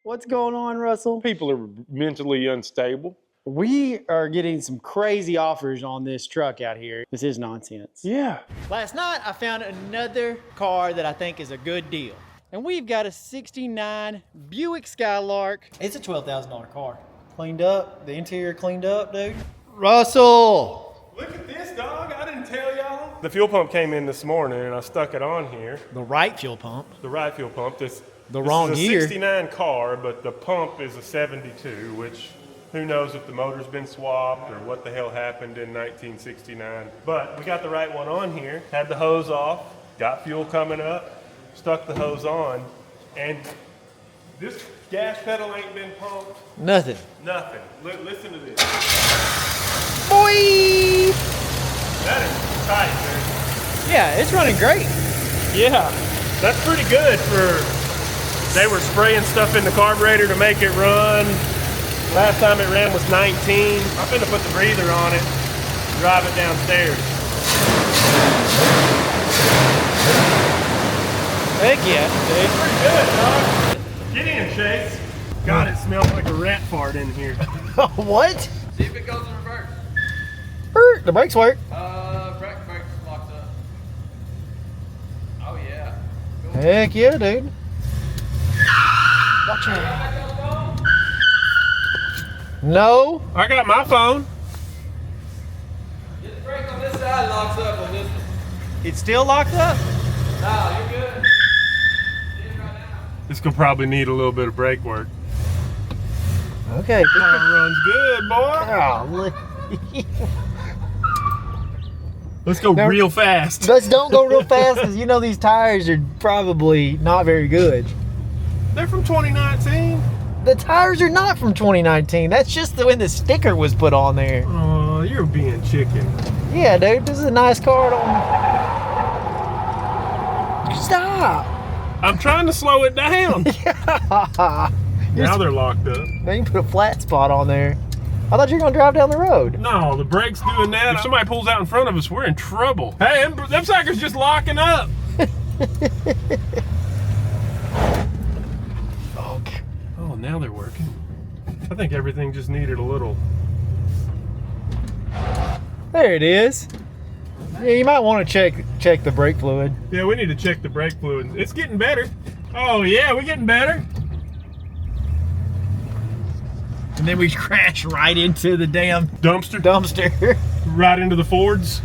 What's going on, Russell? People are mentally unstable. We are getting some crazy offers on this truck out here. This is nonsense. Yeah. Last night, I found another car that I think is a good deal. And we've got a 69 Buick Skylark. It's a $12,000 car. Cleaned up, the interior cleaned up, dude. Russell! Look at this, dog. I didn't tell y'all. The fuel pump came in this morning and I stuck it on here. The right fuel pump. The right fuel pump. This wrong is a year. 69 car, but the pump is a 72, which who knows if the motor's been swapped or what the hell happened in 1969. But we got the right one on here. Had the hose off, got fuel coming up, stuck the hose on, and this gas pedal ain't been pumped. Nothing. Nothing. Listen to this. Boy! That is tight, man. Yeah, it's running great. Yeah, that's pretty good for, they were spraying stuff in the carburetor to make it run. Last time it ran was 19. I'm gonna put the breather on it, drive it downstairs. Heck yeah, dude. Pretty good, dog. Get in, Chase. God, it smells like a rat fart in here. What? See if it goes in reverse. The brakes work. Brakes locked up. Oh yeah. Cool. Heck yeah, dude. Watch out. No. I got my phone. This brake on this side locks up on this one. It's still locked up? No, you're good. See it right now. This could probably need a little bit of brake work. Okay. Car runs good, boy. Golly. Let's go Now- real fast. Let's don't go real fast because you know these tires are probably not very good. They're from 2019. The tires are not from 2019. That's just when the sticker was put on there. Oh, you're being chicken. Yeah, dude, this is a nice car. Stop. I'm trying to slow it down. Now they're locked up. Now you put a flat spot on there. I thought you were gonna drive down the road. No, the brake's doing that. If somebody pulls out in front of us, we're in trouble. Hey, them suckers just locking up. Oh, now they're working. I think everything just needed a little. There it is. Yeah, you might want to check the brake fluid. Yeah, we need to check the brake fluid. It's getting better. Oh yeah, we're getting better. And then we crash right into the damn Dumpster. Right into the Fords.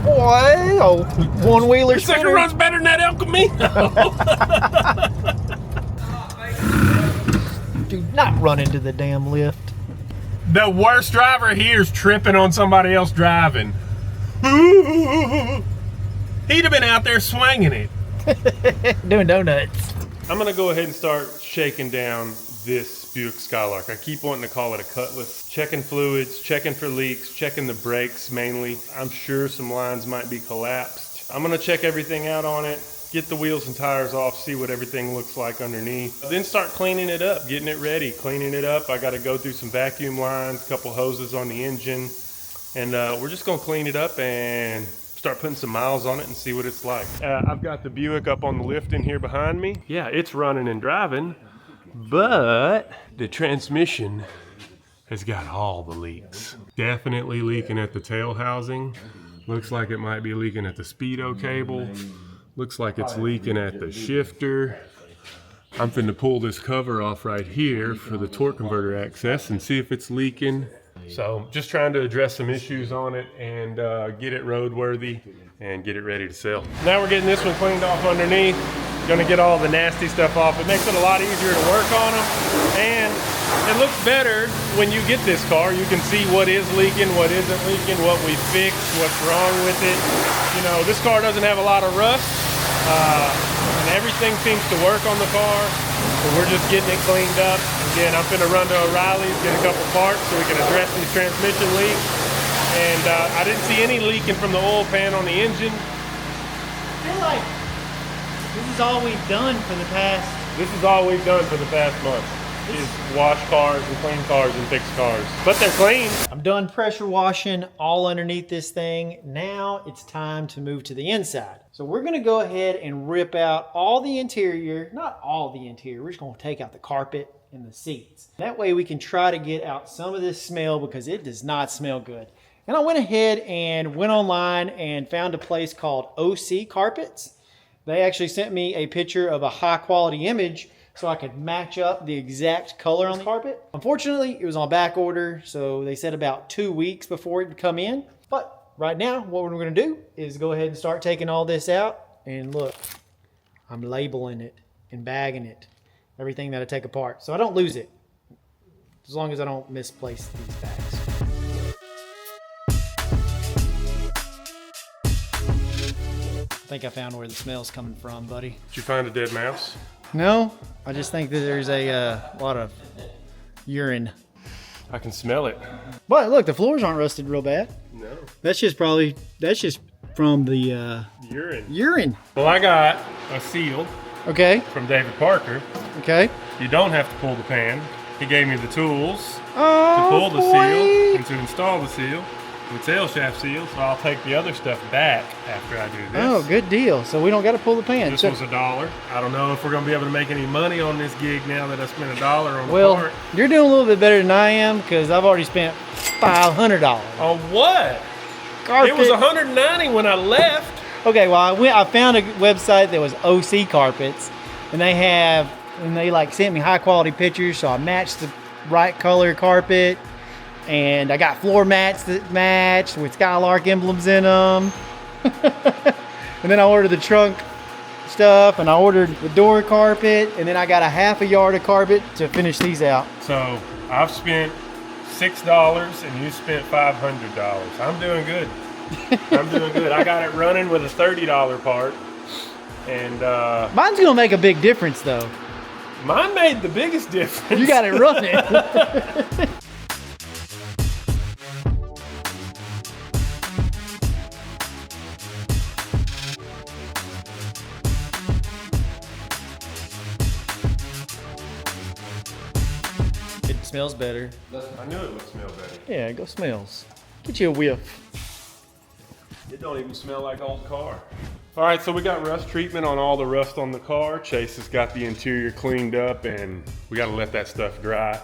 Boy, oh, one-wheeler Your sucker runs better than that El Camino. Do not run into the damn lift. The worst driver here is tripping on somebody else driving. He'd have been out there swinging it. Doing donuts. I'm gonna go ahead and start shaking down this Buick Skylark. I keep wanting to call it a Cutlass. Checking fluids, checking for leaks, checking the brakes mainly. I'm sure some lines might be collapsed. I'm gonna check everything out on it, get the wheels and tires off, see what everything looks like underneath. Then start cleaning it up, getting it ready, cleaning it up. I gotta go through some vacuum lines, a couple hoses on the engine, and we're just gonna clean it up and start putting some miles on it and see what it's like. I've got the Buick up on the lift in here behind me. Yeah, it's running and driving, but the transmission has got all the leaks. Definitely leaking at the tail housing. Looks like it might be leaking at the speedo cable. Looks like it's leaking at the shifter. I'm finna pull this cover off right here for the torque converter access and see if it's leaking. So just trying to address some issues on it and get it roadworthy and get it ready to sell. Now we're getting this one cleaned off underneath. Gonna get all the nasty stuff off. It makes it a lot easier to work on them. And it looks better when you get this car. You can see what is leaking, what isn't leaking, what we fixed, what's wrong with it. You know, this car doesn't have a lot of rust. And everything seems to work on the car. So we're just getting it cleaned up. Again, I'm finna run to O'Reilly's, get a couple parts so we can address these transmission leaks. And I didn't see any leaking from the oil pan on the engine. I feel like this is all we've done for the past This is all we've done for the past month. is wash cars and clean cars and fix cars. But they're clean. I'm done pressure washing all underneath this thing. Now it's time to move to the inside. So we're gonna go ahead and rip out all the interior, not all the interior, we're just gonna take out the carpet and the seats. That way we can try to get out some of this smell because it does not smell good. And I went ahead and went online and found a place called OC Carpets. They actually sent me a picture of a high quality image so I could match up the exact color on the carpet. Unfortunately, it was on back order, so they said about 2 weeks before it would come in. But right now, what we're gonna do is go ahead and start taking all this out. And look, I'm labeling it and bagging it, everything that I take apart, so I don't lose it, as long as I don't misplace these bags. I think I found where the smell's coming from, buddy. Did you find a dead mouse? No, I just think that there's a lot of urine. I can smell it. But look, the floors aren't rusted real bad. No. That's just from the Urine. urine. Well, I got a seal Okay, from David Parker. okay. You don't have to pull the pan. He gave me the tools to Oh, pull the boy. seal and to install the seal, the tail shaft seal, so I'll take the other stuff back after I do this. Oh, good deal. So we don't got to pull the pan. This So- was $1. I don't know if we're going to be able to make any money on this gig now that I spent $1 on the well, part. you're doing a little bit better than I am because I've already spent $500. On what? Carpet. It was $190 when I left. Okay, well, I found a website that was OC Carpets, and they like sent me high quality pictures, so I matched the right color carpet, and I got floor mats that matched with Skylark emblems in them. And then I ordered the trunk stuff, and I ordered the door carpet, and then I got a half a yard of carpet to finish these out. So I've spent $6 and you spent $500. I'm doing good. I'm doing good. I got it running with a $30 part, and Mine's gonna make a big difference though. mine made the biggest difference. You got it running. It smells better. I knew it would smell better. Yeah, go smells. Get you a whiff. It don't even smell like old car. All right, so we got rust treatment on all the rust on the car. Chase has got the interior cleaned up, and we got to let that stuff dry.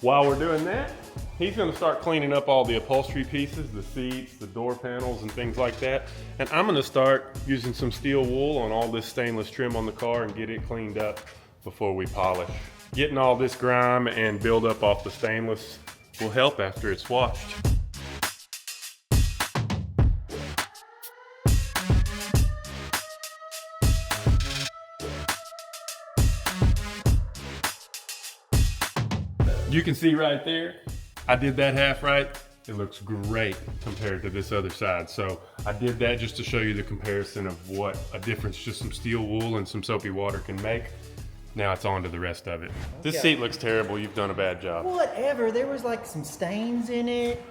While we're doing that, he's going to start cleaning up all the upholstery pieces, the seats, the door panels, and things like that. And I'm going to start using some steel wool on all this stainless trim on the car and get it cleaned up before we polish. Getting all this grime and buildup off the stainless will help after it's washed. You can see right there, I did that half right. It looks great compared to this other side. So I did that just to show you the comparison of what a difference just some steel wool and some soapy water can make. Now it's on to the rest of it. This seat looks terrible. You've done a bad job. Whatever, there was like some stains in it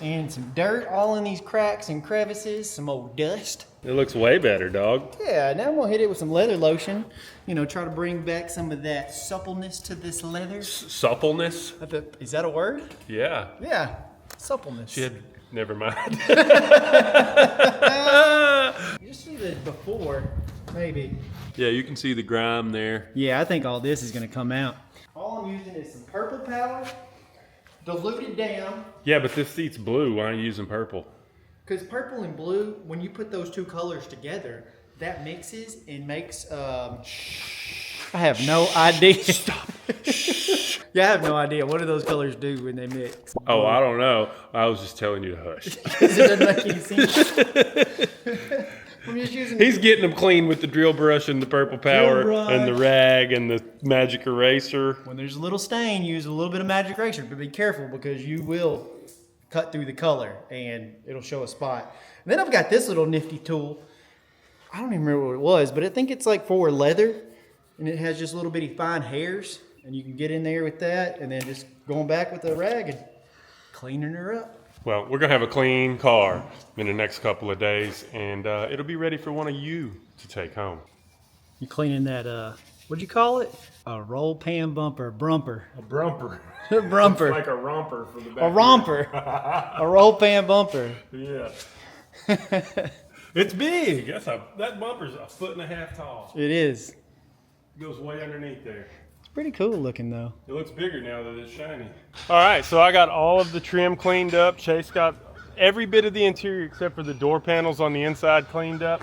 and some dirt all in these cracks and crevices, some old dust. It looks way better, dog. Yeah, now I'm gonna hit it with some leather lotion. You know, try to bring back some of that suppleness to this leather. Suppleness? Is that a word? Yeah. Yeah, suppleness. Shit, never mind. You just see the before, maybe. Yeah, you can see the grime there. Yeah, I think all this is gonna come out. All I'm using is some purple powder, diluted down. Yeah, but this seat's blue. Why aren't you using purple? Because purple and blue, when you put those two colors together, that mixes and makes, I have no idea. Stop. Yeah, I have no idea. What do those colors do when they mix? Oh, I don't know. I was just telling you to hush. Because it doesn't make any sense. I'm just using He's getting them clean with the drill brush and the purple powder brush. and the rag and the magic eraser. When there's a little stain, use a little bit of magic eraser, but be careful because you will cut through the color and it'll show a spot. And then I've got this little nifty tool. I don't even remember what it was, but I think it's like for leather, and it has just little bitty fine hairs, and you can get in there with that and then just going back with the rag and cleaning her up. Well, we're gonna have a clean car in the next couple of days, and it'll be ready for one of you to take home. You cleaning that What'd you call it? A roll pan bumper, brumper. A brumper. Brumper. Like a romper for the back. A romper. A roll pan bumper. Yeah. It's big. That bumper's 1.5 feet tall. It is. It goes way underneath there. It's pretty cool looking though. It looks bigger now that it's shiny. All right, so I got all of the trim cleaned up. Chase got every bit of the interior except for the door panels on the inside cleaned up.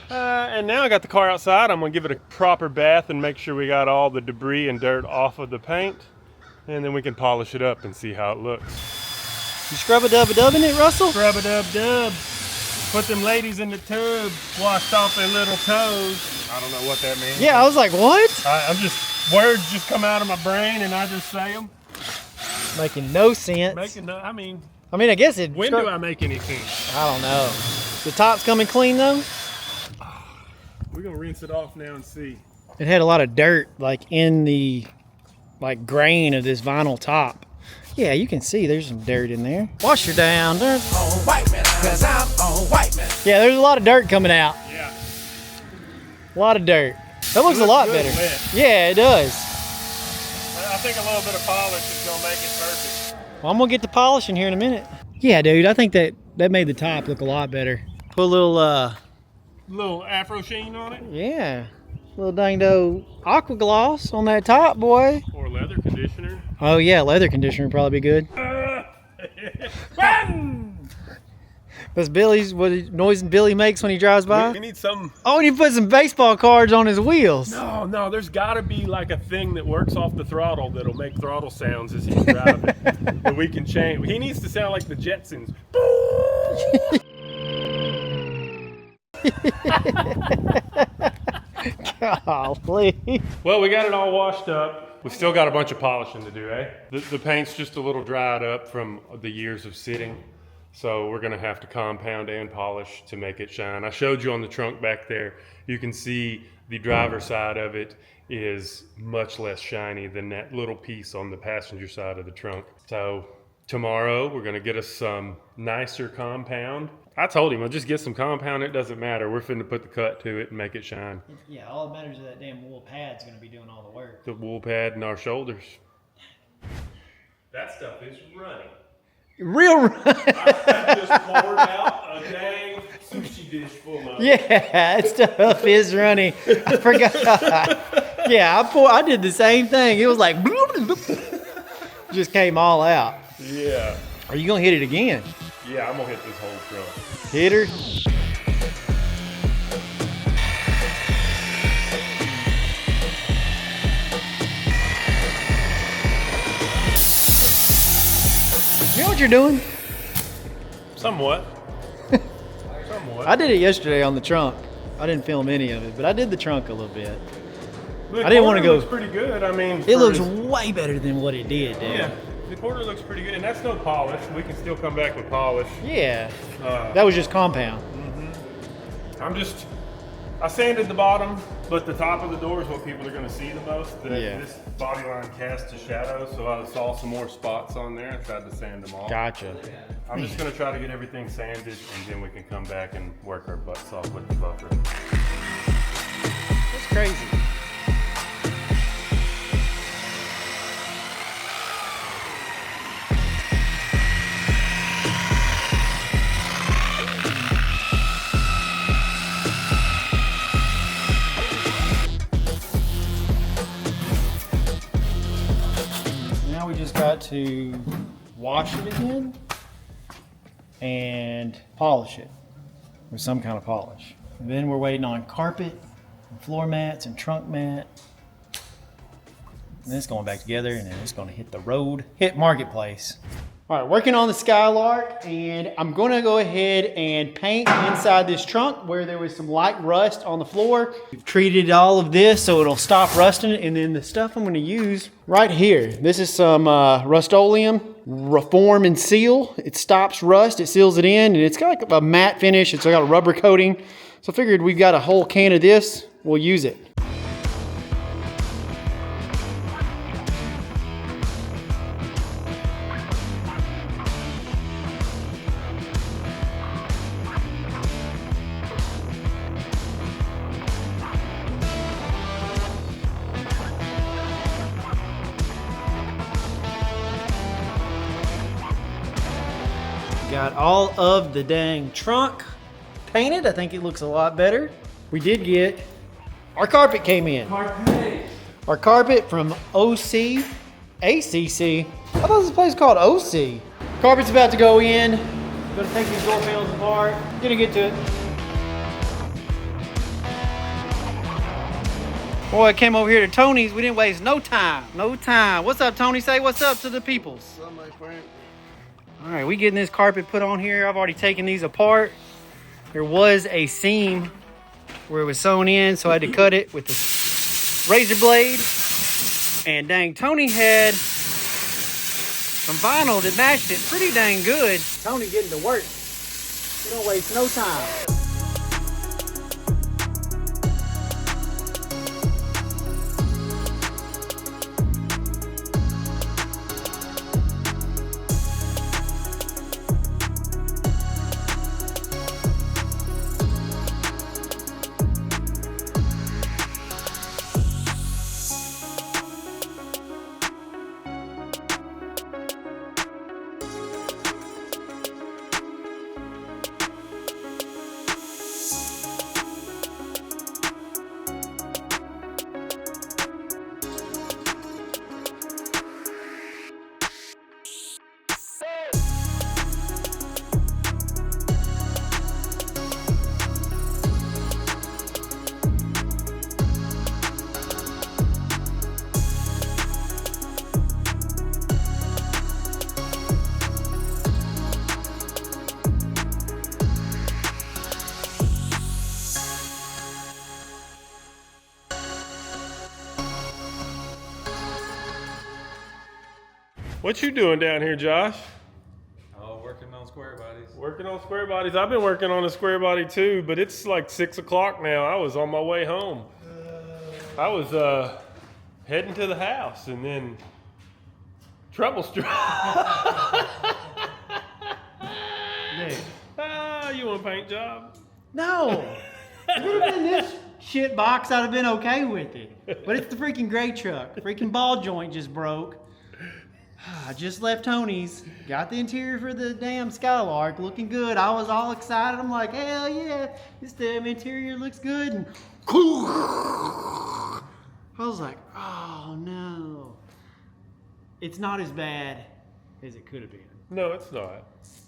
And now I got the car outside. I'm gonna give it a proper bath and make sure we got all the debris and dirt off of the paint. And then we can polish it up and see how it looks. You scrub-a-dub-a-dub in it, Russell? Scrub-a-dub-dub. Put them ladies in the tub, washed off their little toes. I don't know what that means. Yeah, I was like, what? Words just come out of my brain and I just say them. Making no sense. I mean, I guess it. when do I make any sense? I don't know. The top's coming clean though? We're gonna rinse it off now and see. It had a lot of dirt like in the grain of this vinyl top. Yeah, you can see there's some dirt in there. Wash her down. Dirt. On white man, 'cause I'm on white man. Yeah, there's a lot of dirt coming out. Yeah. A lot of dirt. That looks a lot better. Wet. Yeah, it does. I think a little bit of polish is gonna make it perfect. Well, I'm gonna get the polish in here in a minute. Yeah, dude, I think that made the top look a lot better. Put a Little afro sheen on it. yeah, little dang-do aqua gloss on that top, boy. Or leather conditioner. Oh yeah, leather conditioner would probably be good. That's what noise Billy makes when he drives by. We need some. Oh, and he put some baseball cards on his wheels. No, there's gotta be like a thing that works off the throttle that'll make throttle sounds as he's driving. That we can change. He needs to sound like the Jetsons. Golly. Well, we got it all washed up. We still got a bunch of polishing to do, eh? The paint's just a little dried up from the years of sitting. So we're gonna have to compound and polish to make it shine. I showed you on the trunk back there. You can see the driver's side of it is much less shiny than that little piece on the passenger side of the trunk. So tomorrow we're gonna get us some nicer compound. I told him, I'll just get some compound, it doesn't matter. We're finna put the cut to it and make it shine. Yeah, all that matters is that damn wool pad's gonna be doing all the work. The wool pad and our shoulders. That stuff is running. Real I just poured out a dang sushi dish full of it. Yeah, that stuff is running. I forgot. Yeah, I did the same thing. It was like just came all out. Yeah. Are you gonna hit it again? Yeah, I'm gonna hit this whole truck. Hit her. You know what you're doing? Somewhat. Somewhat. I did it yesterday on the trunk. I didn't film any of it, but I did the trunk a little bit. The I didn't wanna quarter go- looks pretty good. I mean, It for looks this- way better than what it did, dude. Yeah, the quarter looks pretty good, and that's no polish. We can still come back with polish. Yeah. That was just compound. I sanded the bottom, but the top of the door is what people are going to see the most. Yeah. This body line casts a shadow, so I saw some more spots on there. I tried to sand them off. Gotcha. I'm just going to try to get everything sanded, and then we can come back and work our butts off with the buffer. That's crazy. Now we just got to wash it again and polish it with some kind of polish. And then we're waiting on carpet, and floor mats, and trunk mat. And then it's going back together, and then it's going to hit the road, hit Marketplace. All right, working on the Skylark, and I'm going to go ahead and paint inside this trunk where there was some light rust on the floor. We've treated all of this so it'll stop rusting, and then the stuff I'm going to use right here. This is some Rust-Oleum Reform and Seal. It stops rust, it seals it in, and it's got like a matte finish. It's got a rubber coating. So I figured we've got a whole can of this, we'll use it. got all of the dang trunk painted. I think it looks a lot better. We did get, our carpet came in. Our carpet from OC, ACC. I thought this was a place called OC. Carpet's about to go in. Gonna take these door panels apart. Gonna get to it. Boy, I came over here to Tony's. We didn't waste no time. No time. What's up, Tony? Say what's up to the peoples. What's up, my friend? All right, we getting this carpet put on here. I've already taken these apart. There was a seam where it was sewn in, so I had to cut it with the razor blade. And dang, Tony had some vinyl that matched it pretty dang good. Tony getting to work. He don't waste no time. What you doing down here, Josh? Oh, working on Squarebodies. Working on Squarebodies. I've been working on a Squarebody too, but it's like 6 o'clock now. I was on my way home. I was heading to the house, and then trouble struck. You want a paint job? No. If it would have been this shit box, I'd have been okay with it. But it's the freaking gray truck. Freaking ball joint just broke. I just left Tony's. Got the interior for the damn Skylark. Looking good. I was all excited. I'm like, hell yeah. This damn interior looks good. And I was like, oh no. It's not as bad as it could have been. No, it's not.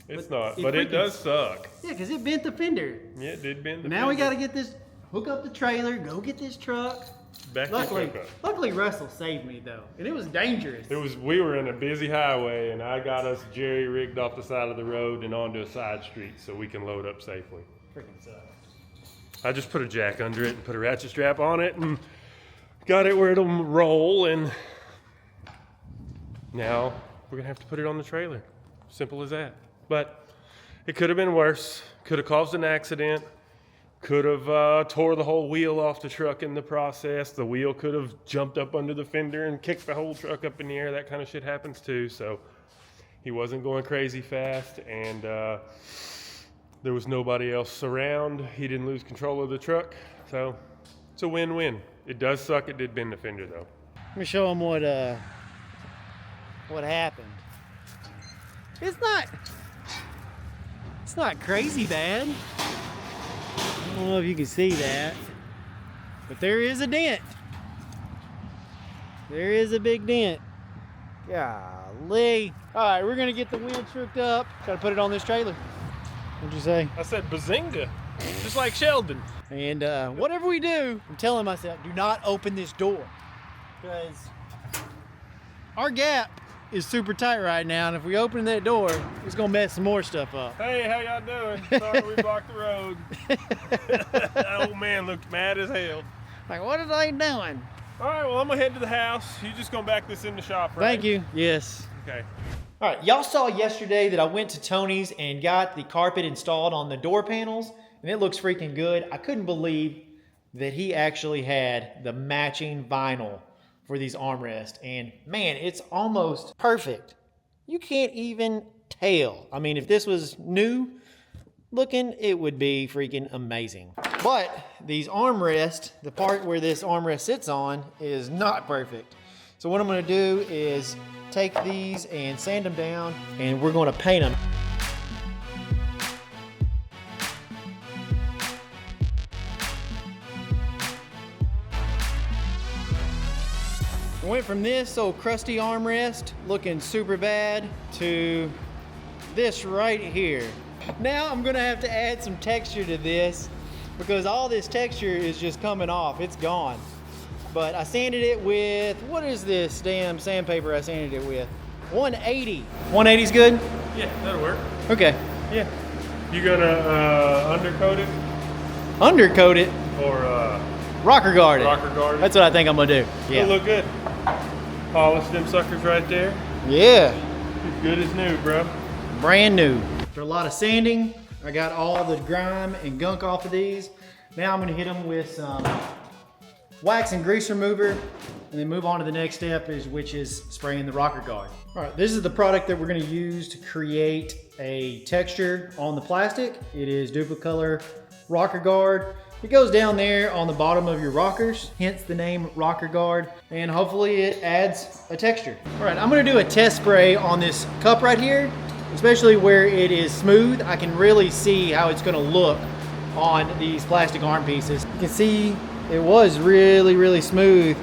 It's not. it But it freaking- does suck. Yeah, because it bent the fender. Yeah, it did bend the Now we fender. got to get this, hook up the trailer, go get this truck. Back to Luckily, truck up. luckily Russell saved me though, and it was dangerous. We were in a busy highway, and I got us jerry rigged off the side of the road and onto a side street so we can load up safely. Freaking sucks. I just put a jack under it and put a ratchet strap on it and got it where it'll roll, and now we're gonna have to put it on the trailer. Simple as that. But it could have been worse. Could have caused an accident. Could have tore the whole wheel off the truck in the process. The wheel could have jumped up under the fender and kicked the whole truck up in the air. That kind of shit happens too. So he wasn't going crazy fast, and there was nobody else around. He didn't lose control of the truck. So it's a win-win. It does suck. It did bend the fender though. Let me show them what happened. It's not crazy bad. I don't know if you can see that, but there is a dent. There is a big dent. Golly. All right, we're gonna get the winch hooked up. Gotta put it on this trailer. What'd you say? I said bazinga, just like Sheldon. And whatever we do, I'm telling myself, do not open this door. Because our gap is super tight right now, and if we open that door, it's gonna mess some more stuff up. Hey, how y'all doing? Sorry we blocked the road. That old man looked mad as hell. Like, what are they doing? All right, well, I'm gonna head to the house. You just gonna back this in the shop, right? Thank you. Yes. Okay. All right, y'all saw yesterday that I went to Tony's and got the carpet installed on the door panels, and it looks freaking good. I couldn't believe that he actually had the matching vinyl for these armrests, and man, it's almost perfect. You can't even tell. I mean, if this was new looking, it would be freaking amazing. But these armrests, the part where this armrest sits on, is not perfect. So what I'm gonna do is take these and sand them down, and we're gonna paint them. Went from this old crusty armrest looking super bad to this right here. Now I'm gonna have to add some texture to this because all this texture is just coming off. It's gone. But I sanded it with, what is this damn sandpaper I sanded it with? 180. 180's good? Yeah, that'll work. Okay. Yeah. You gonna undercoat it Undercoat it, or rocker guard it. rocker guard it? That's what I think I'm gonna do. Yeah. It'll look good. Polish them suckers right there. Yeah. As good as new, bro. Brand new. After a lot of sanding, I got all the grime and gunk off of these. Now I'm gonna hit them with some wax and grease remover and then move on to the next step, which is spraying the rocker guard. All right, this is the product that we're gonna use to create a texture on the plastic. It is Duplicolor rocker guard. It goes down there on the bottom of your rockers, hence the name rocker guard, and hopefully it adds a texture. All right, I'm gonna do a test spray on this cup right here, especially where it is smooth. I can really see how it's gonna look on these plastic arm pieces. You can see it was really, really smooth.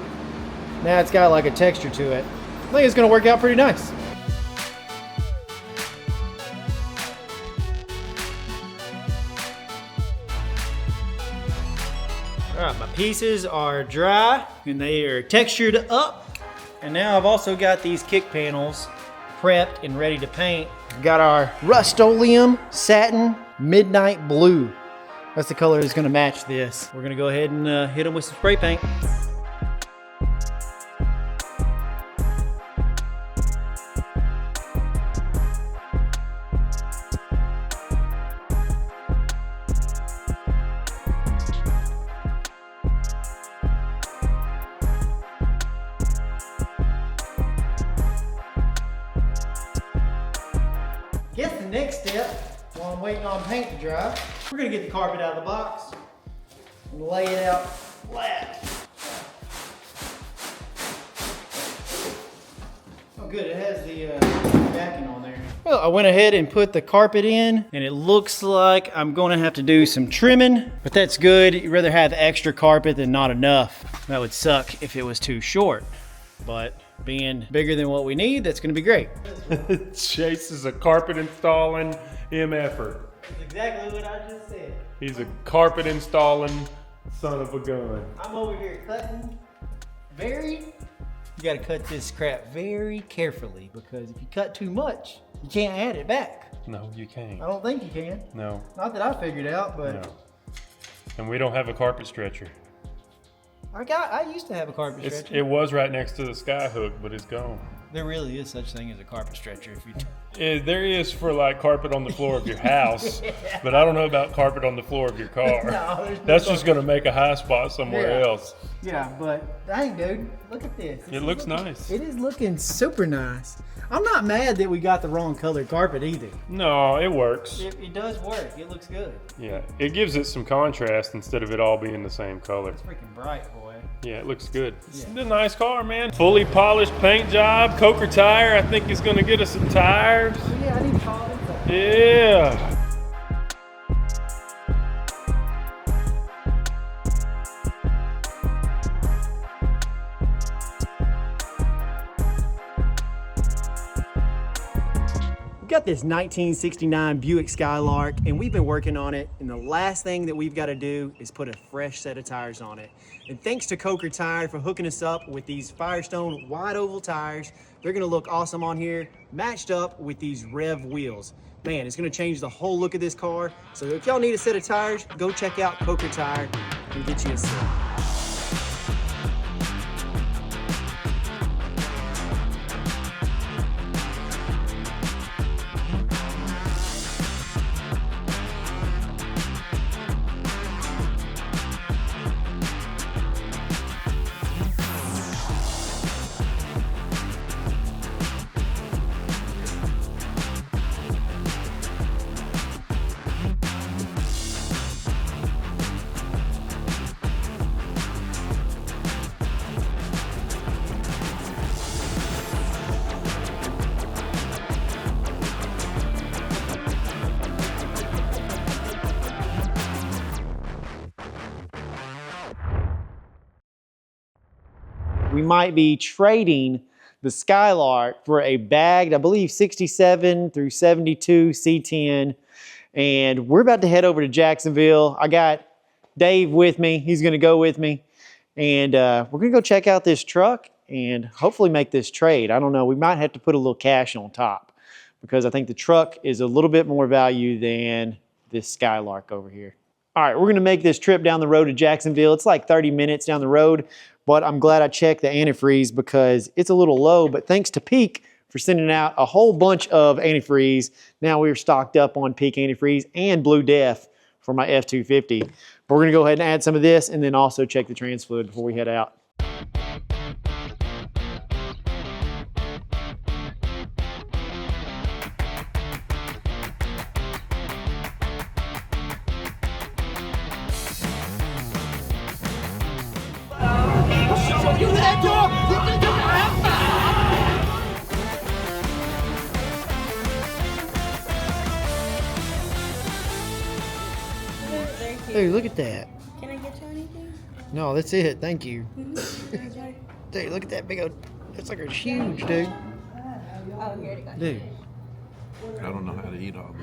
Now it's got like a texture to it. I think it's gonna work out pretty nice. All right, my pieces are dry and they are textured up. And now I've also got these kick panels prepped and ready to paint. We've got our Rust-Oleum Satin Midnight Blue. That's the color that's gonna match this. We're gonna go ahead and hit them with some spray paint. Guess the next step, while I'm waiting on paint to dry, we're gonna get the carpet out of the box and lay it out flat. Oh good, it has the backing on there. Well, I went ahead and put the carpet in and it looks like I'm gonna have to do some trimming, but that's good. You'd rather have extra carpet than not enough. That would suck if it was too short, but being bigger than what we need, that's gonna be great. Chase is a carpet installing MFer. That's exactly what I just said. He's a carpet installing son of a gun. I'm over here cutting you gotta cut this crap very carefully because if you cut too much, you can't add it back. No, you can't. I don't think you can. No. Not that I figured out, but No. And we don't have a carpet stretcher. I used to have a carpet stretcher. It was right next to the sky hook, but it's gone. There really is such thing as a carpet stretcher if you There is for like carpet on the floor of your house, but I don't know about carpet on the floor of your car. No, there's no That's just gonna make a high spot somewhere Yeah. else. Yeah, but dang dude, look at this. It looks nice. It is looking super nice. I'm not mad that we got the wrong colored carpet either. No, it works. It does work. It looks good. Yeah, it gives it some contrast instead of it all being the same color. It's freaking bright, boy. Yeah, it looks good. It's Yeah. a nice car, man. Fully polished paint job, Coker tire. I think it's gonna get us some tires. So yeah, I need to call it up. Yeah. We've got this 1969 Buick Skylark and we've been working on it, and the last thing that we've got to do is put a fresh set of tires on it. And thanks to Coker Tire for hooking us up with these Firestone wide oval tires. They're gonna look awesome on here, matched up with these Rev wheels. Man, it's gonna change the whole look of this car. So if y'all need a set of tires, go check out Coker Tire and get you a set. we might be trading the Skylark for a bagged, I believe, 67 through 72 C10. And we're about to head over to Jacksonville. I got Dave with me. He's gonna go with me. And we're gonna go check out this truck and hopefully make this trade. I don't know, we might have to put a little cash on top because I think the truck is a little bit more value than this Skylark over here. All right, we're gonna make this trip down the road to Jacksonville. It's like 30 minutes down the road, but I'm glad I checked the antifreeze because it's a little low, but thanks to Peak for sending out a whole bunch of antifreeze. Now we're stocked up on Peak antifreeze and Blue Death for my F-250. But we're gonna go ahead and add some of this and then also check the trans fluid before we head out. Dude, look at that. Can I get you anything? No, that's it. Thank you. Dude, look at that big old, that sucker's huge, dude. Oh, here it goes. Dude. I don't know how to eat all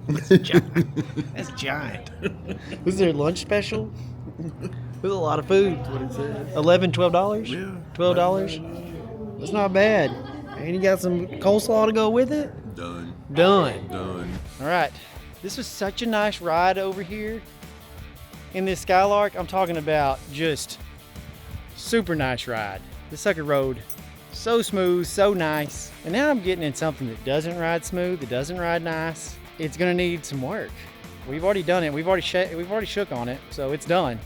this. That's giant. That's giant. Was there a lunch special? There's a lot of food. That's what it said. $11, $12? Yeah. $12? That's not bad. And you got some coleslaw to go with it? Done. Done. Done. All right. This was such a nice ride over here in this Skylark. I'm talking about just super nice ride. This sucker rode so smooth, so nice. And now I'm getting in something that doesn't ride smooth, that doesn't ride nice. It's gonna need some work. We've already done it. We've already shook on it, so it's done.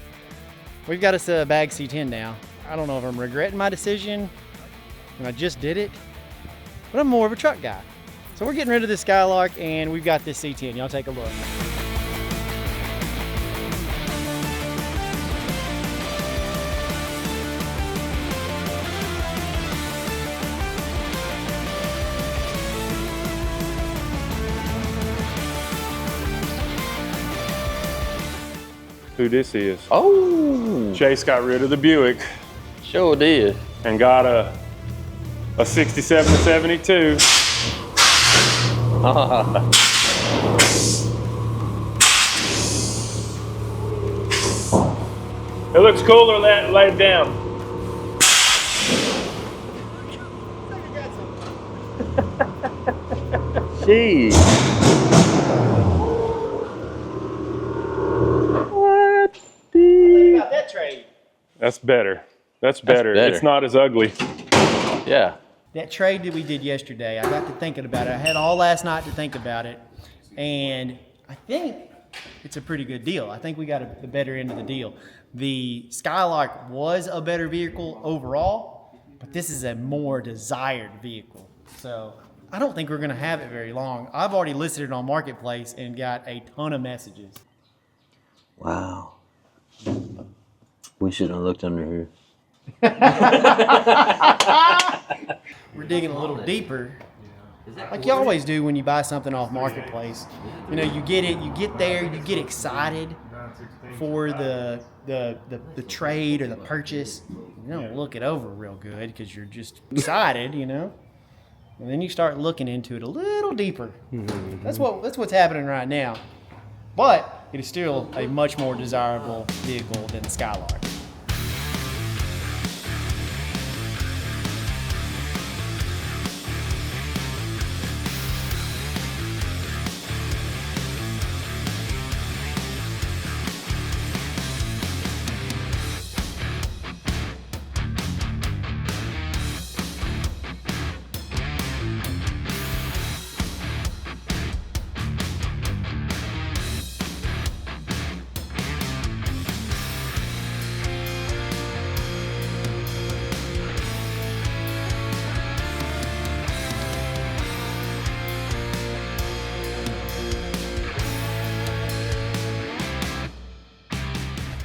We've got us a bag C10 now. I don't know if I'm regretting my decision when I just did it, but I'm more of a truck guy. So we're getting rid of this Skylark and we've got this C10. Y'all take a look. Who this is? Oh, Chase got rid of the Buick sure did. and got a 67 to 72. It looks cooler laid down. Jeez. What the? About that trade. That's better. That's better. better. It's not as ugly. Yeah. That trade that we did yesterday, I got to thinking about it. I had all last night to think about it, and I think it's a pretty good deal. I think we got the better end of the deal. The Skylark was a better vehicle overall, but this is a more desired vehicle. So I don't think we're gonna have it very long. I've already listed it on Marketplace and got a ton of messages. Wow. We should have looked under here. We're digging a little deeper, like you always do when you buy something off Marketplace. You know, you get it, you get there, you get excited for the trade or the purchase. You don't look it over real good because you're just excited, you know. And then you start looking into it a little deeper. That's what's happening right now. But it is still a much more desirable vehicle than the Skylark.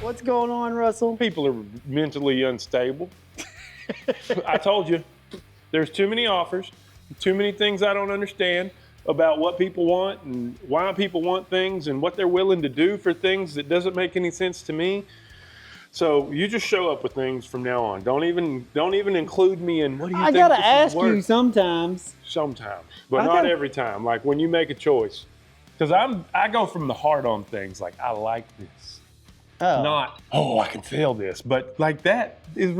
What's going on, Russell? People are mentally unstable. I told you, there's too many offers, too many things I don't understand about what people want and why people want things and what they're willing to do for things that doesn't make any sense to me. So you just show up with things from now on. Don't even include me in what do you I think gotta this is ask you worth? sometimes. Sometimes, but not every time. Like when you make a choice, because I go from the heart on things. Like I like this, not I can feel this. But like that is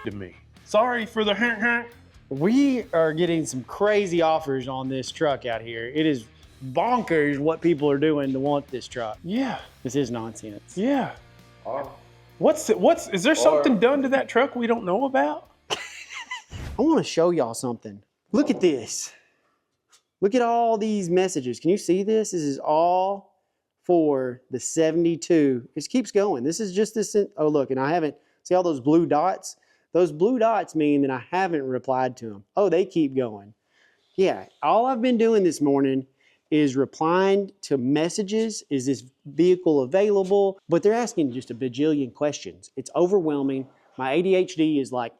to me. Sorry for the We are getting some crazy offers on this truck out here. It is bonkers what people are doing to want this truck. Yeah, This is nonsense. yeah. Is there something done to that truck we don't know about? I want to show y'all something. Look at this. Look at all these messages. Can you see this? This is all for the 72. It keeps going. This is just this. Oh, look, and I haven't, see all those blue dots? Those blue dots mean that I haven't replied to them. Oh, they keep going. Yeah, all I've been doing this morning is replying to messages. Is this vehicle available? But they're asking just a bajillion questions. It's overwhelming. My ADHD is like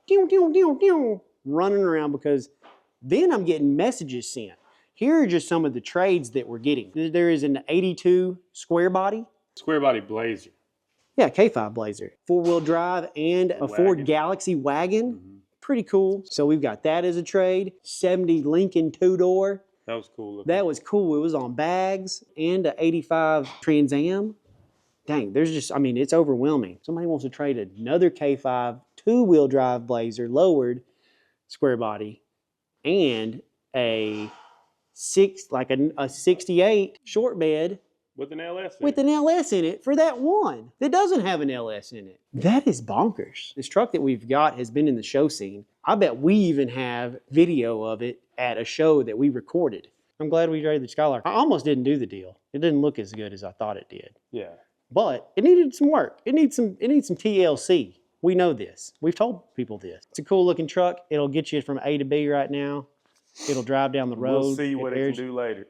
running around because then I'm getting messages sent. Here are just some of the trades that we're getting. There is an 82 Squarebody. Squarebody Blazer. Yeah, K5 Blazer. 4-wheel drive and a Ford Galaxy wagon. Pretty cool. So we've got that as a trade. 70 Lincoln 2-door. That was cool. That was cool. It was on bags and a 85 Trans Am. Dang, there's just, I mean, it's overwhelming. Somebody wants to trade another K5 2-wheel drive Blazer, lowered Squarebody, and a 68 short bed with an LS in with it. an LS in it for that one that doesn't have an LS in it. That is bonkers. This truck that we've got has been in the show scene. I bet we even have video of it at a show that we recorded. I'm glad we traded the Skylark. I almost didn't do the deal. It didn't look as good as I thought it did. Yeah. But it needed some work. It needs some TLC. We know this. We've told people this. It's a cool looking truck. It'll get you from A to B right now. It'll drive down the road. We'll see what it can do later.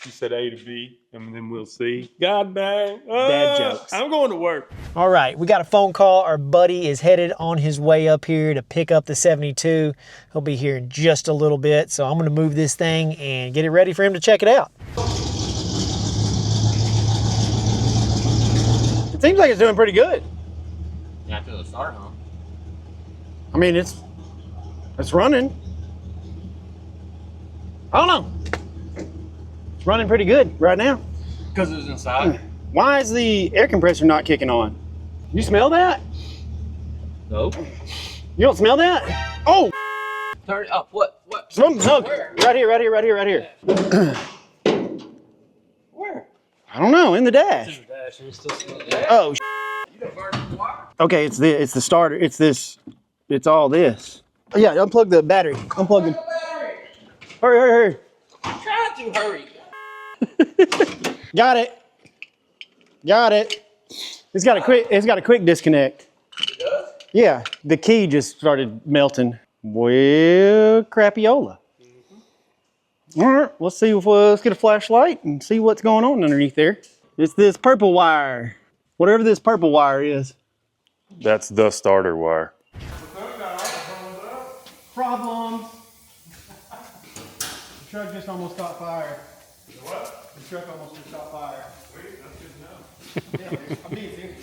You said A to B, and then we'll see. God dang. Dad jokes. I'm going to work. All right, we got a phone call. Our buddy is headed on his way up here to pick up the 72. He'll be here in just a little bit, so I'm gonna move this thing and get it ready for him to check it out. It seems like it's doing pretty good. After the start, huh? I mean, it's running. I don't know. It's running pretty good right now. Because it was inside? Why is the air compressor not kicking on? You smell that? Nope. You don't smell that? Oh! Turn it up. What? Something's hooked. Right here. Where? I don't know, in the dash. Oh, okay, it's the starter. It's all this. Oh, yeah, unplug the battery. Unplug it. Hurry. I'm trying to hurry. Got it. It's got a quick disconnect. It does? Yeah, the key just started melting. Well, crapiola. All right, let's see if let's get a flashlight and see what's going on underneath there. It's this purple wire. Whatever this purple wire is. That's the starter wire. Problem. The truck just almost caught fire. What? The truck almost just caught fire. Wait, that's good to know. Yeah, I'm being serious.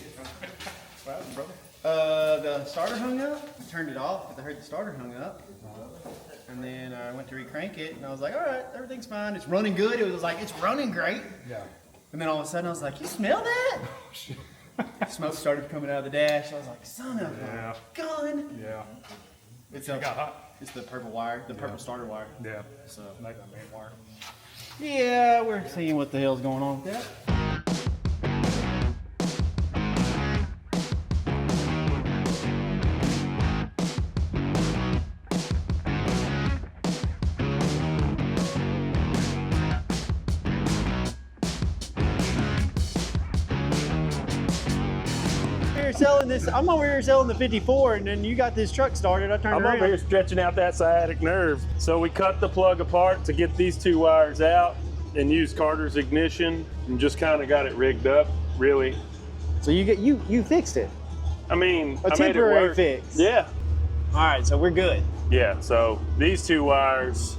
What happened, brother? The starter hung up. I turned it off because I heard the starter hung up. And then I went to re-crank it and I was like, all right, everything's fine. It's running good. It was like, it's running great. Yeah. And then all of a sudden I was like, you smell that? Smoke started coming out of the dash. I was like, son of a gun. Yeah. It got hot. It's the purple wire, the purple starter wire. Yeah. So, Like the main wire. yeah, we're seeing what the hell's going on with that. Selling this, I'm over here selling the 54, and then you got this truck started. I turned I'm around. over here stretching out that sciatic nerve. So we cut the plug apart to get these two wires out and used Carter's ignition and just kind of got it rigged up, really. So you fixed it. I mean, A I made it temporary work. fix. Yeah. All right, so we're good. Yeah, so these two wires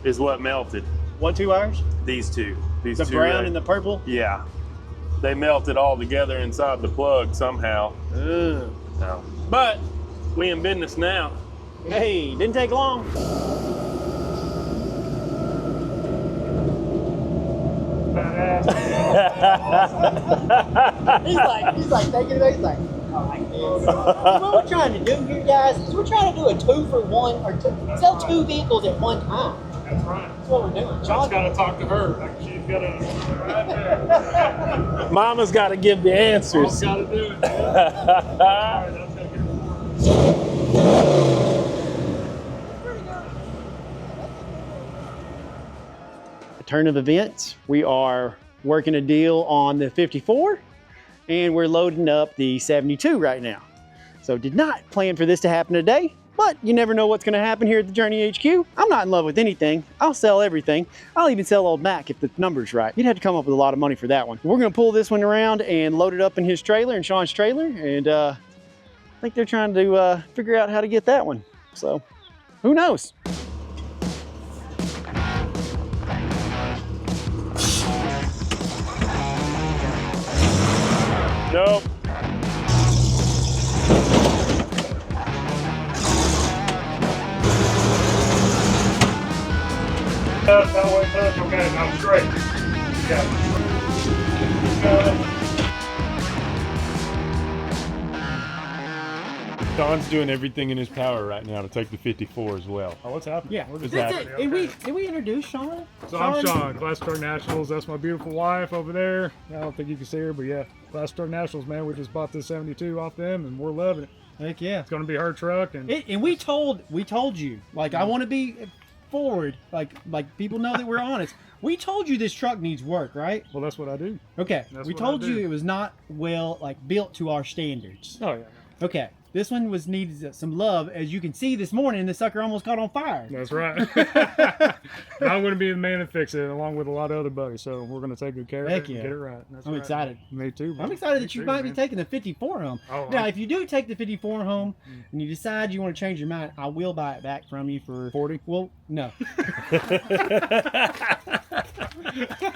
is what melted. What two wires? These two. The brown and the purple? Yeah. they melted all together inside the plug somehow. Ugh. No. But we in business now. Hey, didn't take long. He's like taking it. He's like, oh, like this. What we're trying to do here, guys, is we're trying to do a 2-for-1 or sell 2 vehicles at one time. That's right. That's what we're doing. John's got to talk to her. Like she's got to right there. Mama's got to give the answers. Got to do it. Turn of events, we are working a deal on the 54 and we're loading up the 72 right now. So did not plan for this to happen today, but you never know what's gonna happen here at the Journey HQ. I'm not in love with anything. I'll sell everything. I'll even sell old Mac if the number's right. You'd have to come up with a lot of money for that one. We're gonna pull this one around and load it up in his trailer, in Sean's trailer, and I think they're trying to figure out how to get that one. So who knows? Nope. That's okay. I'm straight. Don's doing everything in his power right now to take the 54 as well. Oh, what's happening? Yeah, What is that's happening? it. Did we introduce Sean? So I'm Sean, Class Truck Nationals. That's my beautiful wife over there. I don't think you can see her, but yeah, Class Truck Nationals, man. We just bought this 72 off them, and we're loving it. Heck yeah. It's going to be her truck, and And we told you, like, I want to be forward, like people know that we're honest. We told you this truck needs work, right? well, that's what I do. Okay. That's We what I told do. you it was not well, like, built to our standards. Oh yeah, Okay. This one needed some love. As you can see this morning, the sucker almost caught on fire. that's right. I'm going to be the man that fixes it, along with a lot of other buddies. So we're going to take good care of Heck it and yeah. get it right. That's I'm right. excited. Me too. I'm bro. excited Me that you too, might be man. taking the 54 home. Oh, Now, I'm- if you do take the 54 home and you decide you want to change your mind, I will buy it back from you for 40. Well, no.